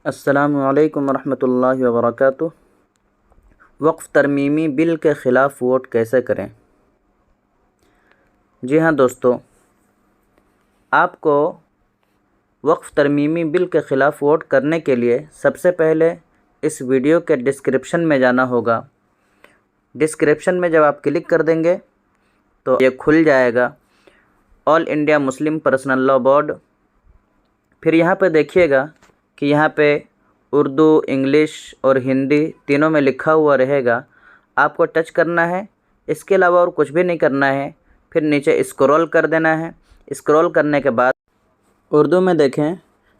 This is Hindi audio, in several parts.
अस्सलामु अलैकुम रहमतुल्लाहि व बरकातुहू। वक्फ़ तरमीमी बिल के ख़िलाफ़ वोट कैसे करें। जी हाँ दोस्तों, आपको वक्फ़ तरमीमी बिल के ख़िलाफ़ वोट करने के लिए सबसे पहले इस वीडियो के डिस्क्रिप्शन में जाना होगा। डिस्क्रिप्शन में जब आप क्लिक कर देंगे तो ये खुल जाएगा, all India Muslim personal law board. फिर यहाँ पे देखिएगा कि यहाँ पे उर्दू, इंग्लिश और हिंदी तीनों में लिखा हुआ रहेगा। आपको टच करना है, इसके अलावा और कुछ भी नहीं करना है। फिर नीचे स्क्रॉल कर देना है। स्क्रॉल करने के बाद उर्दू में देखें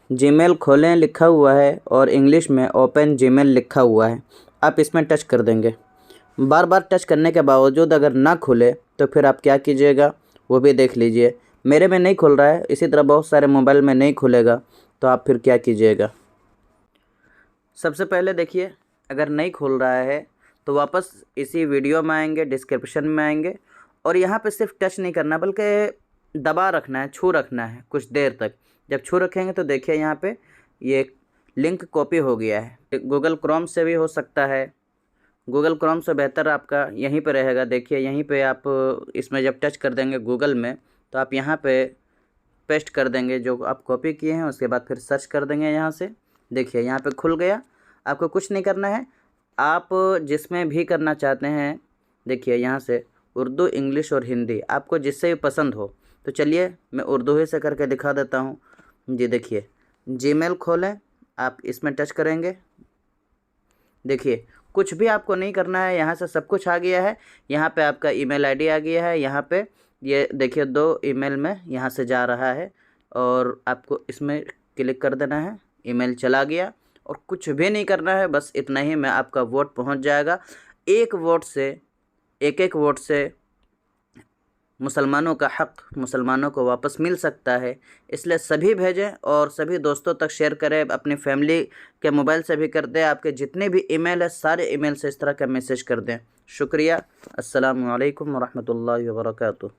जीमेल खोलें लिखा हुआ है और इंग्लिश में ओपन जीमेल लिखा हुआ है। आप इसमें टच कर देंगे। बार बार टच करने के बावजूद अगर ना खुले तो फिर आप क्या कीजिएगा वो भी देख लीजिए। मेरे में नहीं खुल रहा है, इसी तरह बहुत सारे मोबाइल में नहीं खुलेगा, तो आप फिर क्या कीजिएगा। सबसे पहले देखिए, अगर नहीं खुल रहा है तो वापस इसी वीडियो में आएंगे, डिस्क्रिप्शन में आएंगे और यहाँ पे सिर्फ टच नहीं करना बल्कि दबा रखना है, छू रखना है कुछ देर तक। जब छू रखेंगे तो देखिए यहाँ पे ये लिंक कॉपी हो गया है। गूगल क्रोम से भी हो सकता है, गूगल क्रोम से बेहतर आपका यहीं पे रहेगा। देखिए यहीं पे आप इसमें जब टच कर देंगे गूगल में तो आप यहाँ पे पेस्ट कर देंगे जो आप कॉपी किए हैं। उसके बाद फिर सर्च कर देंगे यहाँ से। देखिए यहाँ पे खुल गया। आपको कुछ नहीं करना है, आप जिसमें भी करना चाहते हैं, देखिए यहाँ से उर्दू, इंग्लिश और हिंदी आपको जिससे भी पसंद हो। तो चलिए मैं उर्दू ही से करके दिखा देता हूँ। जी देखिए, जीमेल खोलें, आप इसमें टच करेंगे। देखिए कुछ भी आपको नहीं करना है, यहाँ से सब कुछ आ गया है। यहाँ पे आपका ईमेल आईडी आ गया है। यहाँ पे ये देखिए 2 ईमेल में यहाँ से जा रहा है और आपको इसमें क्लिक कर देना है। ईमेल चला गया और कुछ भी नहीं करना है, बस इतना ही में आपका वोट पहुँच जाएगा। एक एक वोट से मुसलमानों का हक़ मुसलमानों को वापस मिल सकता है। इसलिए सभी भेजें और सभी दोस्तों तक शेयर करें, अपनी फैमिली के मोबाइल से भी कर दें। आपके जितने भी ईमेल है सारे ईमेल से इस तरह का मैसेज कर दें। शुक्रिया। अस्सलामु अलैकुम व रहमतुल्लाहि व बरकातुहू।